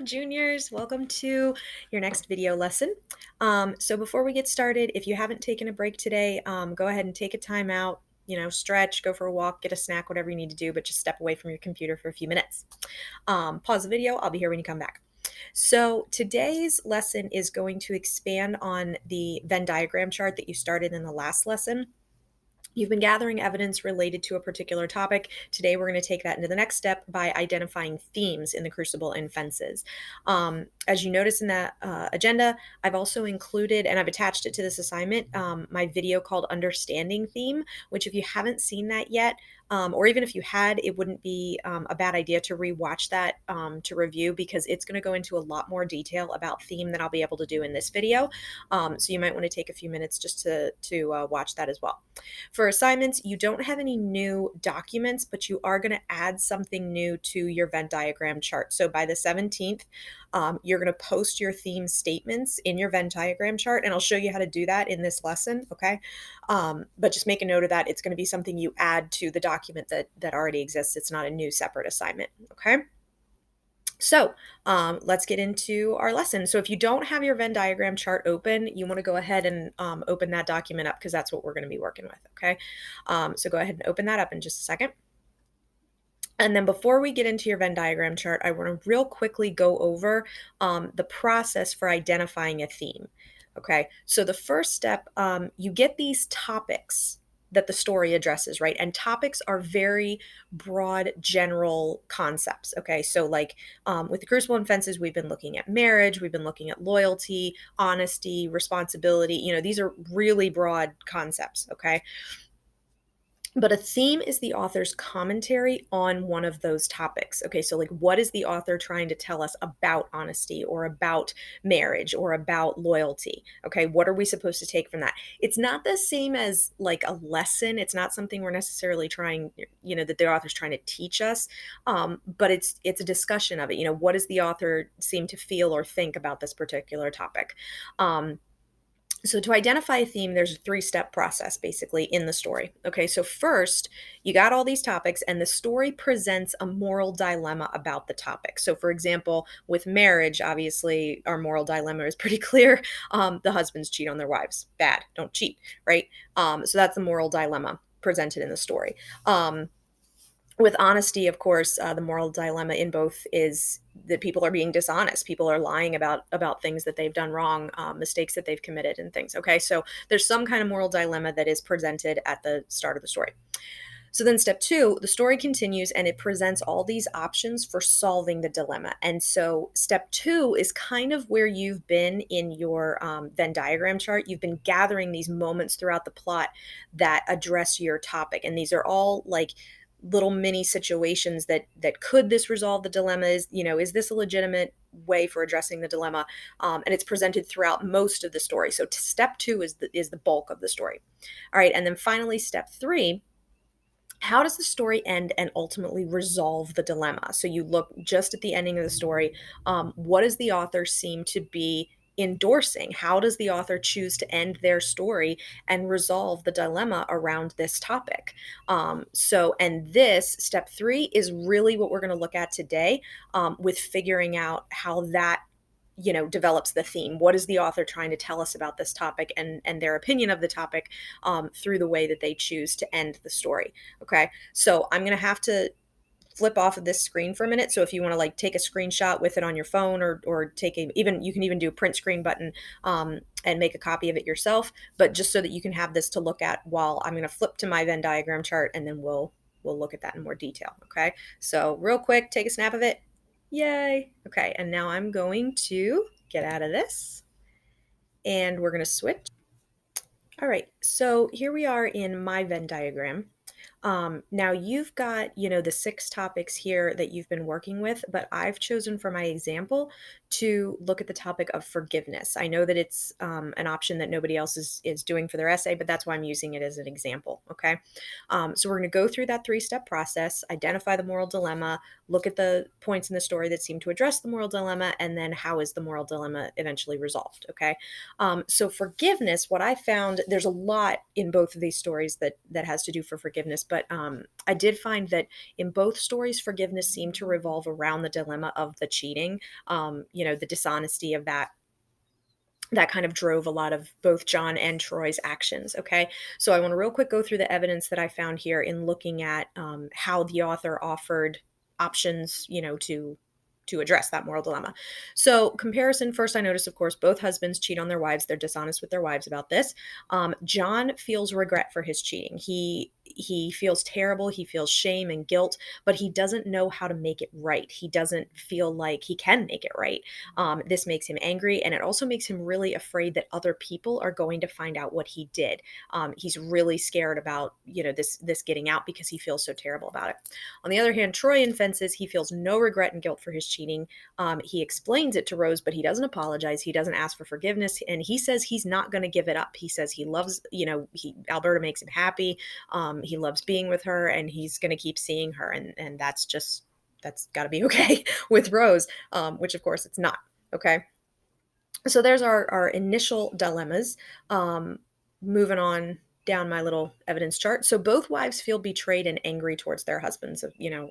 juniors. Welcome to your next video lesson. So before we get started, if you haven't taken a break today, go ahead and take a time out, stretch, go for a walk, get a snack, whatever you need to do, but just step away from your computer for a few minutes. Pause the video. I'll be here when you come back. So today's lesson is going to expand on the Venn diagram chart that you started in the last lesson. You've been gathering evidence related to a particular topic. Today, we're going to take that into the next step by identifying themes in the crucible and fences. As you notice in that agenda, I've also included, and I've attached it to this assignment, my video called Understanding Theme, which if you haven't seen that yet, or even if you had, it wouldn't be a bad idea to rewatch that to review, because it's going to go into a lot more detail about theme than I'll be able to do in this video. So you might want to take a few minutes just to watch that as well. For assignments, you don't have any new documents, but you are going to add something new to your Venn diagram chart. So by the 17th, you're going to post your theme statements in your Venn diagram chart, and I'll show you how to do that in this lesson, okay? But just make a note of that. It's going to be something you add to the document that already exists. It's not a new separate assignment, okay? So let's get into our lesson. So if you don't have your Venn diagram chart open, you want to go ahead and open that document up, because that's what we're going to be working with, okay? So go ahead and open that up in just a second. And then before we get into your Venn diagram chart, I want to real quickly go over the process for identifying a theme, okay? So the first step, you get these topics that the story addresses, right? And topics are very broad, general concepts, okay? So like with the Crucible and Fences, we've been looking at marriage, we've been looking at loyalty, honesty, responsibility. These are really broad concepts, okay? But a theme is the author's commentary on one of those topics. Okay, so like, what is the author trying to tell us about honesty or about marriage or about loyalty? Okay, what are we supposed to take from that? It's not the same as like a lesson. It's not something we're necessarily trying, that the author's trying to teach us. But it's a discussion of it. What does the author seem to feel or think about this particular topic? So to identify a theme, there's a three-step process basically in the story. Okay, so first, you got all these topics, and the story presents a moral dilemma about the topic. So for example, with marriage, obviously our moral dilemma is pretty clear. The husbands cheat on their wives. Bad, don't cheat, right? So that's the moral dilemma presented in the story. With honesty, of course, the moral dilemma in both is that people are being dishonest. People are lying about things that they've done wrong, mistakes that they've committed and things. Okay, so there's some kind of moral dilemma that is presented at the start of the story. So then step two, the story continues and it presents all these options for solving the dilemma. And so step two is kind of where you've been in your Venn diagram chart. You've been gathering these moments throughout the plot that address your topic. And these are all like little mini situations that could this resolve the dilemma? Is this a legitimate way for addressing the dilemma? And it's presented throughout most of the story. So step two is the bulk of the story. All right, and then finally step three, how does the story end and ultimately resolve the dilemma? So you look just at the ending of the story. What does the author seem to be endorsing? How does the author choose to end their story and resolve the dilemma around this topic? And this step three is really what we're going to look at today, with figuring out how that develops the theme. What is the author trying to tell us about this topic and their opinion of the topic through the way that they choose to end the story? Okay, so I'm going to have to flip off of this screen for a minute. So if you want to like take a screenshot with it on your phone, or take you can even do a print screen button and make a copy of it yourself, but just so that you can have this to look at while I'm going to flip to my Venn diagram chart, and then we'll look at that in more detail. Okay, so real quick, take a snap of it. Yay. Okay, and now I'm going to get out of this and we're going to switch. All right, so here we are in my Venn diagram. Now you've got, the 6 topics here that you've been working with, but I've chosen for my example to look at the topic of forgiveness. I know that it's an option that nobody else is doing for their essay, but that's why I'm using it as an example, okay? So we're going to go through that 3-step process, identify the moral dilemma, look at the points in the story that seem to address the moral dilemma, and then how is the moral dilemma eventually resolved, okay? So forgiveness, what I found, there's a lot in both of these stories that has to do for forgiveness, but I did find that in both stories, forgiveness seemed to revolve around the dilemma of the cheating, the dishonesty of that kind of drove a lot of both John and Troy's actions. Okay. So I want to real quick go through the evidence that I found here in looking at how the author offered options, to address that moral dilemma. So, comparison first, I noticed, of course, both husbands cheat on their wives. They're dishonest with their wives about this. John feels regret for his cheating. He feels terrible. He feels shame and guilt, but he doesn't know how to make it right. He doesn't feel like he can make it right. This makes him angry, and it also makes him really afraid that other people are going to find out what he did. He's really scared about this getting out because he feels so terrible about it. On the other hand, Troy in Fences, he feels no regret and guilt for his cheating. He explains it to Rose, but he doesn't apologize. He doesn't ask for forgiveness, and he says he's not going to give it up. He says he loves, Alberta makes him happy. He loves being with her, and he's going to keep seeing her, and that's got to be okay with Rose, which of course it's not. Okay. So there's our initial dilemmas. Moving on down my little evidence chart. So both wives feel betrayed and angry towards their husbands,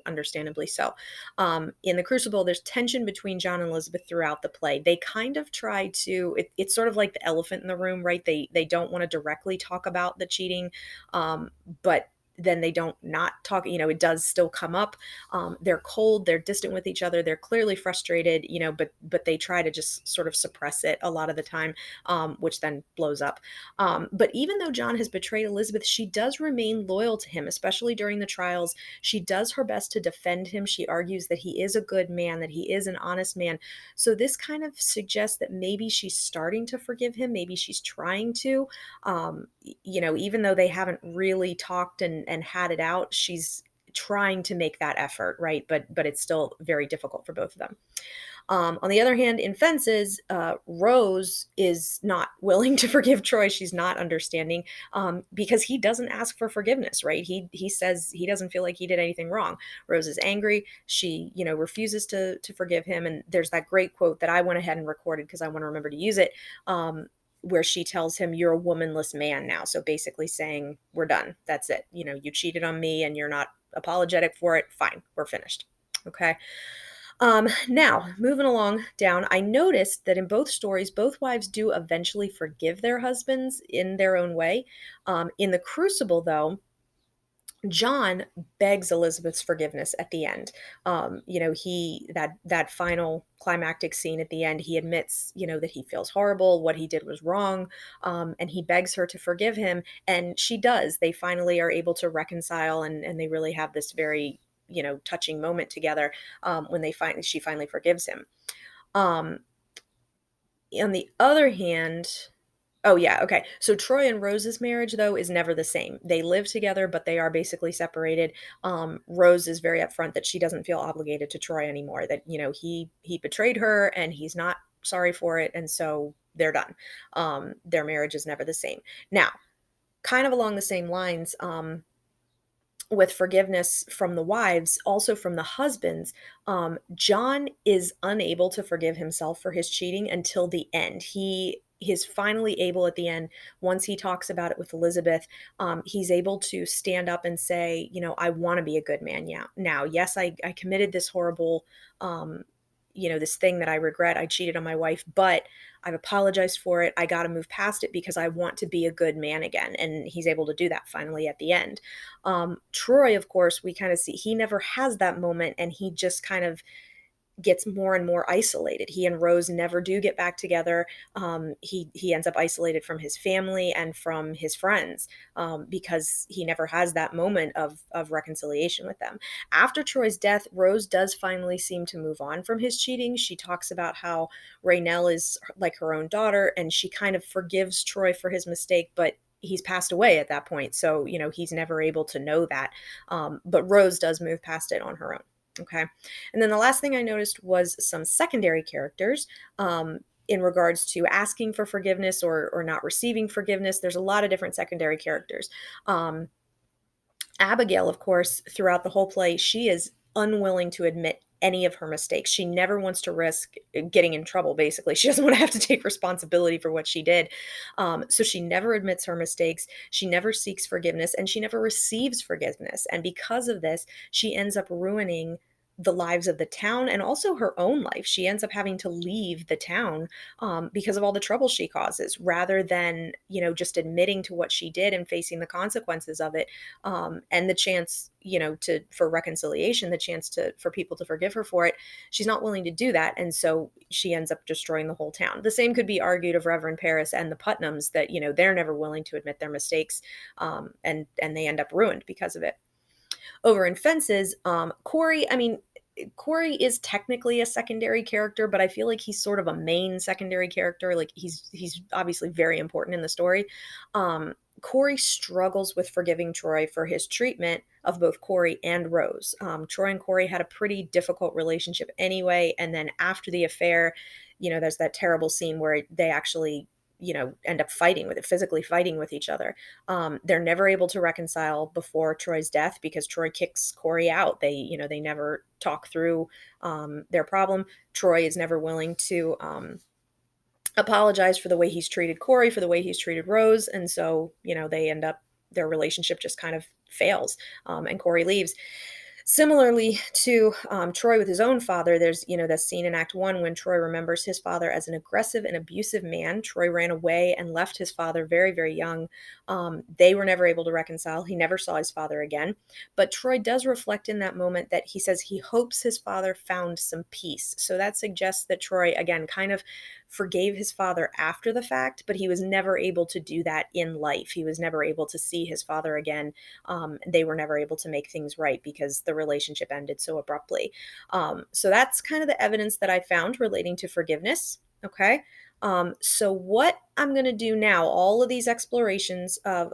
understandably so. In the Crucible, there's tension between John and Elizabeth throughout the play. They kind of try to, it's sort of like the elephant in the room, right? They don't want to directly talk about the cheating, but then they don't not talk, it does still come up. They're cold, they're distant with each other, they're clearly frustrated, but they try to just sort of suppress it a lot of the time, which then blows up. But even though John has betrayed Elizabeth, she does remain loyal to him, especially during the trials. She does her best to defend him. She argues that he is a good man, that he is an honest man. So this kind of suggests that maybe she's starting to forgive him. Maybe she's trying to, even though they haven't really talked and had it out, she's trying to make that effort, right? But it's still very difficult for both of them. On the other hand, in Fences, Rose is not willing to forgive Troy. She's not understanding, because he doesn't ask for forgiveness, right? He says he doesn't feel like he did anything wrong. Rose is angry. She, refuses to forgive him. And there's that great quote that I went ahead and recorded because I want to remember to use it, where she tells him, "You're a womanless man now." So basically saying, we're done. That's it. You cheated on me and you're not apologetic for it. Fine, we're finished. Okay. Now, moving along down, I noticed that in both stories, both wives do eventually forgive their husbands in their own way. In the Crucible, though, John begs Elizabeth's forgiveness at the end. He that final climactic scene at the end, he admits, that he feels horrible, what he did was wrong, and he begs her to forgive him, and she does. They finally are able to reconcile, and they really have this very, touching moment together, when she finally forgives him. Um, on the other hand, oh, yeah, okay. So Troy and Rose's marriage, though, is never the same. They live together, but they are basically separated. Rose is very upfront that she doesn't feel obligated to Troy anymore, that, he betrayed her and he's not sorry for it, and so they're done. Their marriage is never the same. Now, kind of along the same lines, with forgiveness from the wives, also from the husbands, John is unable to forgive himself for his cheating until the end. He is finally able at the end, once he talks about it with Elizabeth, he's able to stand up and say, I want to be a good man now. Yes, I committed this horrible, this thing that I regret. I cheated on my wife, but I've apologized for it. I got to move past it because I want to be a good man again. And he's able to do that finally at the end. Troy, of course, we kind of see he never has that moment, and he just kind of gets more and more isolated. He and Rose never do get back together. He ends up isolated from his family and from his friends, because he never has that moment of reconciliation with them. After Troy's death, Rose does finally seem to move on from his cheating. She talks about how Raynell is like her own daughter, and she kind of forgives Troy for his mistake, but he's passed away at that point. So, he's never able to know that. But Rose does move past it on her own. Okay. And then the last thing I noticed was some secondary characters, in regards to asking for forgiveness or not receiving forgiveness. There's a lot of different secondary characters. Abigail, of course, throughout the whole play, she is unwilling to admit any of her mistakes. She never wants to risk getting in trouble, basically. She doesn't want to have to take responsibility for what she did. So she never admits her mistakes. She never seeks forgiveness, and she never receives forgiveness. And because of this, she ends up ruining the lives of the town and also her own life. She ends up having to leave the town because of all the trouble she causes, rather than, just admitting to what she did and facing the consequences of it, and the chance, to for reconciliation, the chance to for people to forgive her for it. She's not willing to do that, and so she ends up destroying the whole town. The same could be argued of Reverend Paris and the Putnams, that they're never willing to admit their mistakes, and they end up ruined because of it. Over in Fences, Corey, I mean, Corey is technically a secondary character, but I feel like he's sort of a main secondary character. Like he's obviously very important in the story. Corey struggles with forgiving Troy for his treatment of both Corey and Rose. Troy and Corey had a pretty difficult relationship anyway, and then after the affair, there's that terrible scene where they actually end up physically fighting with each other. They're never able to reconcile before Troy's death because Troy kicks Corey out. They never talk through their problem. Troy is never willing to apologize for the way he's treated Corey, for the way he's treated Rose. And so, they end up, their relationship just kind of fails, and Corey leaves. Similarly to Troy with his own father, there's, that scene in Act 1 when Troy remembers his father as an aggressive and abusive man. Troy ran away and left his father very, very young. They were never able to reconcile. He never saw his father again. But Troy does reflect in that moment that he says he hopes his father found some peace. So that suggests that Troy, again, kind of forgave his father after the fact, but he was never able to do that in life. He was never able to see his father again. They were never able to make things right because the relationship ended so abruptly. So that's kind of the evidence that I found relating to forgiveness. Okay. So what I'm going to do now, all of these explorations of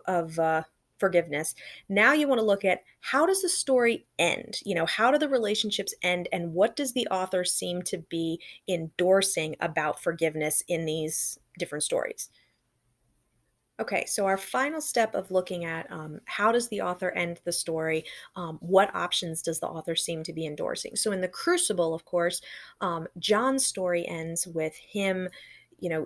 forgiveness, now you want to look at, how does the story end? How do the relationships end, and what does the author seem to be endorsing about forgiveness in these different stories? Okay, so our final step of looking at how does the author end the story, what options does the author seem to be endorsing? So in the Crucible, of course, John's story ends with him,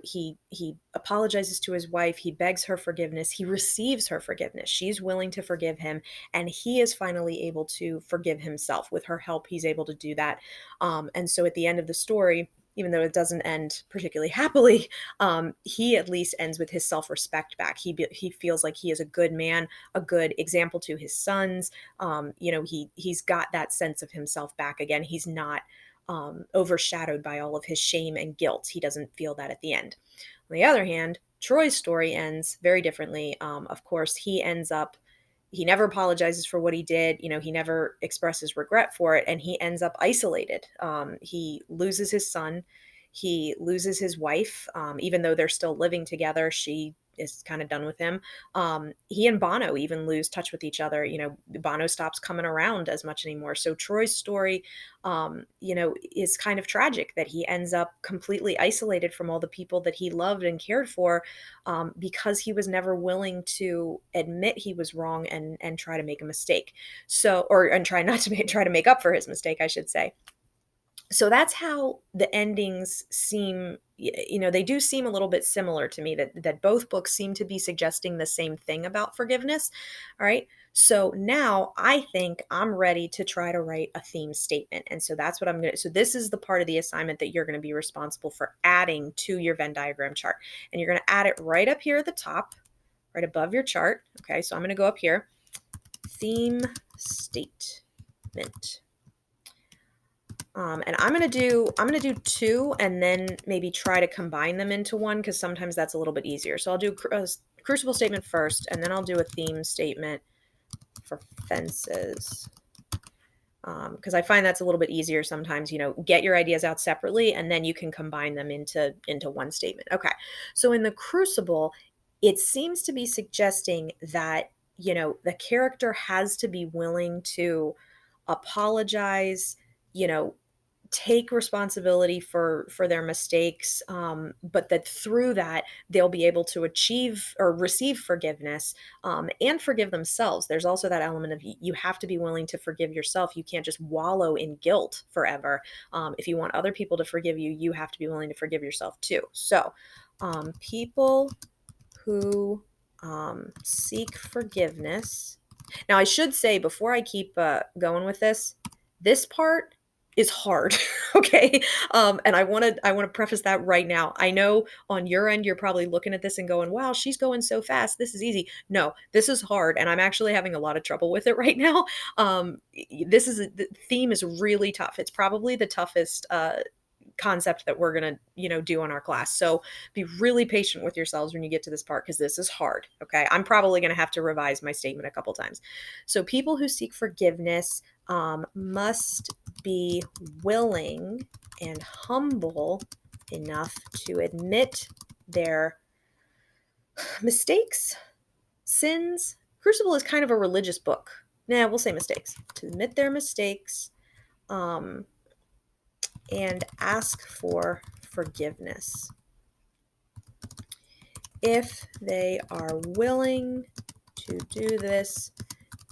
he apologizes to his wife, he begs her forgiveness, he receives her forgiveness, she's willing to forgive him, and he is finally able to forgive himself. With her help, he's able to do that. And so at the end of the story, even though it doesn't end particularly happily, he at least ends with his self-respect back. He feels like he is a good man, a good example to his sons. He's got that sense of himself back again. He's not overshadowed by all of his shame and guilt. He doesn't feel that at the end. On the other hand, Troy's story ends very differently. Of course, he never apologizes for what he did. He never expresses regret for it, and he ends up isolated. He loses his son. He loses his wife. Even though they're still living together, she is kind of done with him. He and Bono even lose touch with each other. Bono stops coming around as much anymore. So Troy's story, is kind of tragic, that he ends up completely isolated from all the people that he loved and cared for, because he was never willing to admit he was wrong and try to make a mistake. And try not to try to make up for his mistake, I should say. So that's how the endings seem. They do seem a little bit similar to me, that both books seem to be suggesting the same thing about forgiveness. All right. So now I think I'm ready to try to write a theme statement. And so that's what I'm going to, so this is the part of the assignment that you're going to be responsible for adding to your Venn diagram chart. And you're going to add it right up here at the top, right above your chart. Okay. So I'm going to go up here, theme statement. And I'm gonna do two, and then maybe try to combine them into one, because sometimes that's a little bit easier. So I'll do a crucible statement first, and then I'll do a theme statement for fences, because I find that's a little bit easier sometimes. Get your ideas out separately, and then you can combine them into one statement. Okay, so in the Crucible, it seems to be suggesting that the character has to be willing to apologize, take responsibility for their mistakes, but that through that they'll be able to achieve or receive forgiveness, and forgive themselves. There's also that element of you have to be willing to forgive yourself. You can't just wallow in guilt forever. If you want other people to forgive you, you have to be willing to forgive yourself too. So people who seek forgiveness. Now, I should say before I keep going with this part is hard. Okay, and I want to preface that right now. I know on your end you're probably looking at this and going, "Wow, she's going so fast. This is easy." No, this is hard, and I'm actually having a lot of trouble with it right now. The theme is really tough. It's probably the toughest concept that we're going to, do on our class. So be really patient with yourselves when you get to this part because this is hard. Okay. I'm probably going to have to revise my statement a couple times. So people who seek forgiveness must be willing and humble enough to admit their mistakes, sins. Crucible is kind of a religious book. Nah, we'll say mistakes. To admit their mistakes, um, and ask for forgiveness. If they are willing to do this,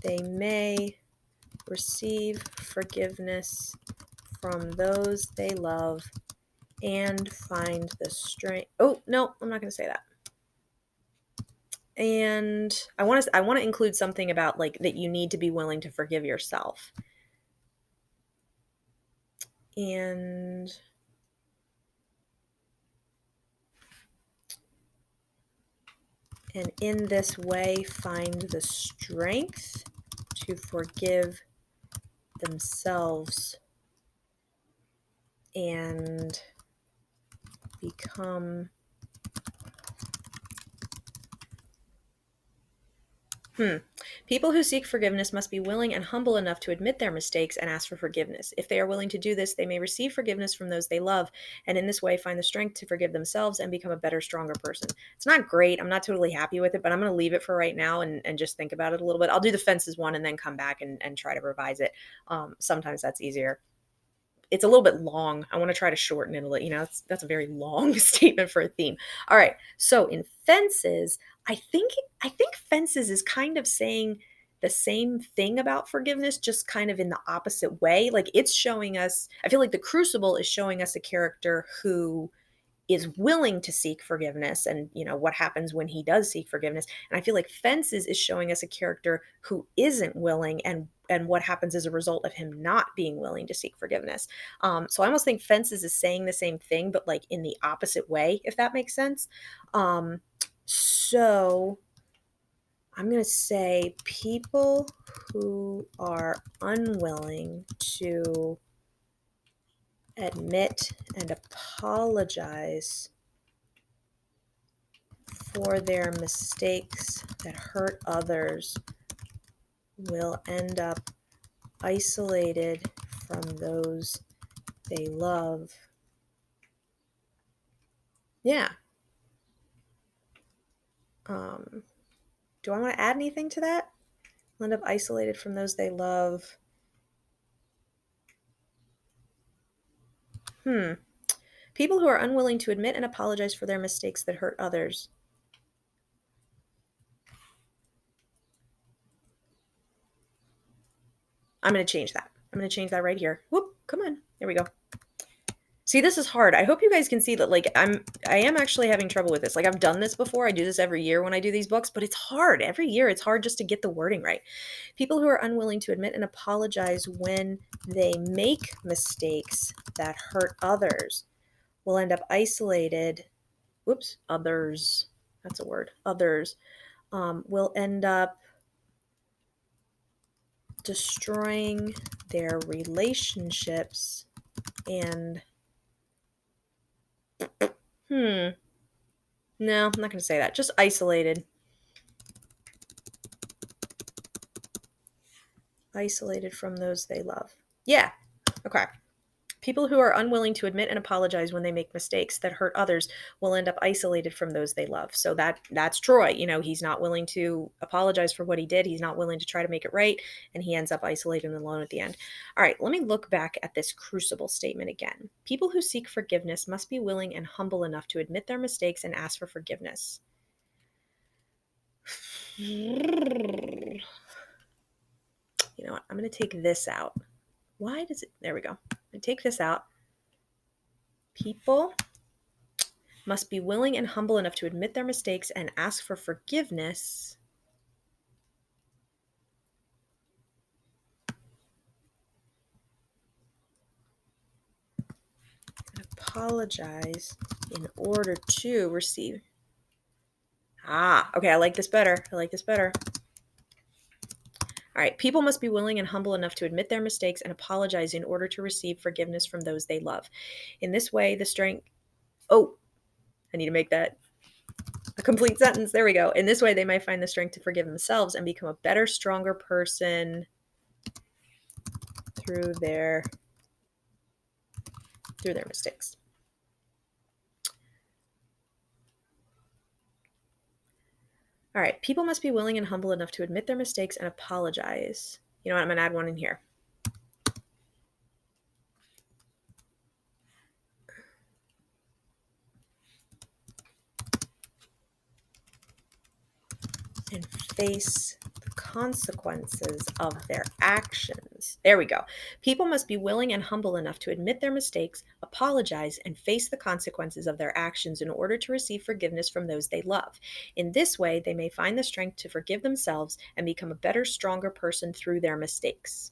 they may receive forgiveness from those they love and find the strength. Oh, no, I'm not going to say that. And I want to include something about like that you need to be willing to forgive yourself. And in this way find the strength to forgive themselves and become People who seek forgiveness must be willing and humble enough to admit their mistakes and ask for forgiveness. If they are willing to do this, they may receive forgiveness from those they love, and in this way find the strength to forgive themselves and become a better, stronger person. It's not great. I'm not totally happy with it, but I'm going to leave it for right now and just think about it a little bit. I'll do the fences one and then come back and try to revise it. Sometimes that's easier. It's a little bit long. I want to try to shorten it a little. That's a very long statement for a theme. All right. So in fences, I think fences is kind of saying the same thing about forgiveness, just kind of in the opposite way. Like it's showing us, I feel like the Crucible is showing us a character who is willing to seek forgiveness and what happens when he does seek forgiveness. And I feel like fences is showing us a character who isn't willing and what happens as a result of him not being willing to seek forgiveness. So I almost think fences is saying the same thing but like in the opposite way, if that makes sense. So I'm going to say people who are unwilling to admit and apologize for their mistakes that hurt others will end up isolated from those they love. Yeah. Do I want to add anything to that? Will end up isolated from those they love. People who are unwilling to admit and apologize for their mistakes that hurt others. I'm going to change that. I'm going to change that right here. Whoop, come on. There we go. See, this is hard. I hope you guys can see that like I am actually having trouble with this. Like I've done this before. I do this every year when I do these books, but it's hard. Every year it's hard just to get the wording right. People who are unwilling to admit and apologize when they make mistakes that hurt others will end up isolated. Whoops, others. That's a word. Others will end up destroying their relationships and no, I'm not going to say that. Just isolated. Isolated from those they love. Yeah. Okay. People who are unwilling to admit and apologize when they make mistakes that hurt others will end up isolated from those they love. So that's Troy. He's not willing to apologize for what he did. He's not willing to try to make it right, and he ends up isolated and alone at the end. All right, let me look back at this crucible statement again. People who seek forgiveness must be willing and humble enough to admit their mistakes and ask for forgiveness. You know what? I'm going to take this out. Why does it? There we go. I take this out. People must be willing and humble enough to admit their mistakes and ask for forgiveness. And apologize in order to receive. Okay, I like this better. All right, people must be willing and humble enough to admit their mistakes and apologize in order to receive forgiveness from those they love. In this way, the strength. Oh, I need to make that a complete sentence. There we go. In this way, they might find the strength to forgive themselves and become a better, stronger person through their mistakes. All right, people must be willing and humble enough to admit their mistakes and apologize. You know what? I'm going to add one in here. And face the consequences of their actions. There we go. People must be willing and humble enough to admit their mistakes, apologize, and face the consequences of their actions in order to receive forgiveness from those they love. In this way, they may find the strength to forgive themselves and become a better, stronger person through their mistakes.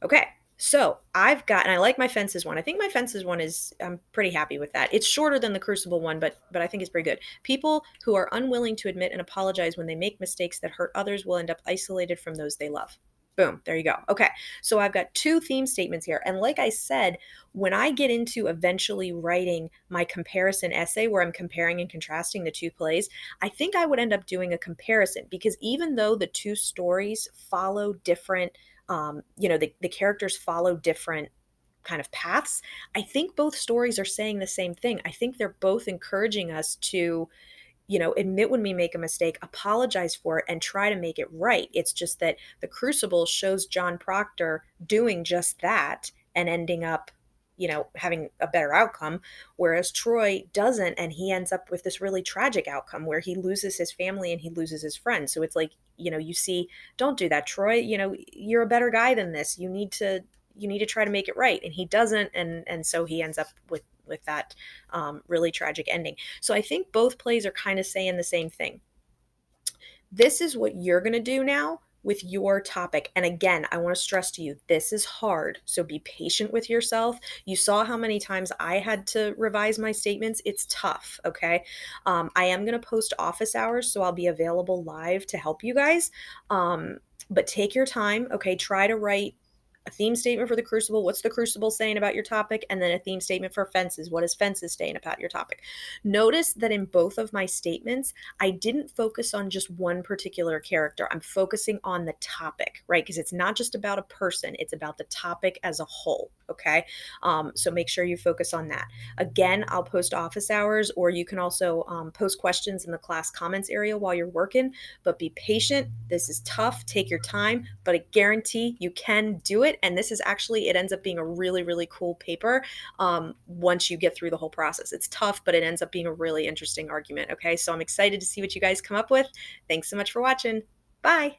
Okay. So and I like my fences one. I think my fences one I'm pretty happy with that. It's shorter than the crucible one, but I think it's pretty good. People who are unwilling to admit and apologize when they make mistakes that hurt others will end up isolated from those they love. Boom, there you go. Okay, so I've got 2 theme statements here. And like I said, when I get into eventually writing my comparison essay where I'm comparing and contrasting the 2 plays, I think I would end up doing a comparison because even though the 2 stories follow different the characters follow different kind of paths. I think both stories are saying the same thing. I think they're both encouraging us to, admit when we make a mistake, apologize for it, and try to make it right. It's just that the Crucible shows John Proctor doing just that and ending up, having a better outcome, whereas Troy doesn't, and he ends up with this really tragic outcome where he loses his family and he loses his friends. So it's like, you see, don't do that, Troy. You're a better guy than this. You need to try to make it right, and he doesn't, and so he ends up with that really tragic ending. So I think both plays are kind of saying the same thing. This is what you're going to do now with your topic. And again, I want to stress to you, this is hard. So be patient with yourself. You saw how many times I had to revise my statements. It's tough. Okay. I am going to post office hours, so I'll be available live to help you guys. But take your time. Okay. Try to write a theme statement for the Crucible. What's the Crucible saying about your topic? And then a theme statement for Fences. What is Fences saying about your topic? Notice that in both of my statements, I didn't focus on just one particular character. I'm focusing on the topic, right? Because it's not just about a person, it's about the topic as a whole, okay? So make sure you focus on that. Again, I'll post office hours, or you can also post questions in the class comments area while you're working, but be patient. This is tough. Take your time, but I guarantee you can do it. And this is actually, it ends up being a really, really cool paper once you get through the whole process. It's tough, but it ends up being a really interesting argument. Okay, so I'm excited to see what you guys come up with. Thanks so much for watching. Bye.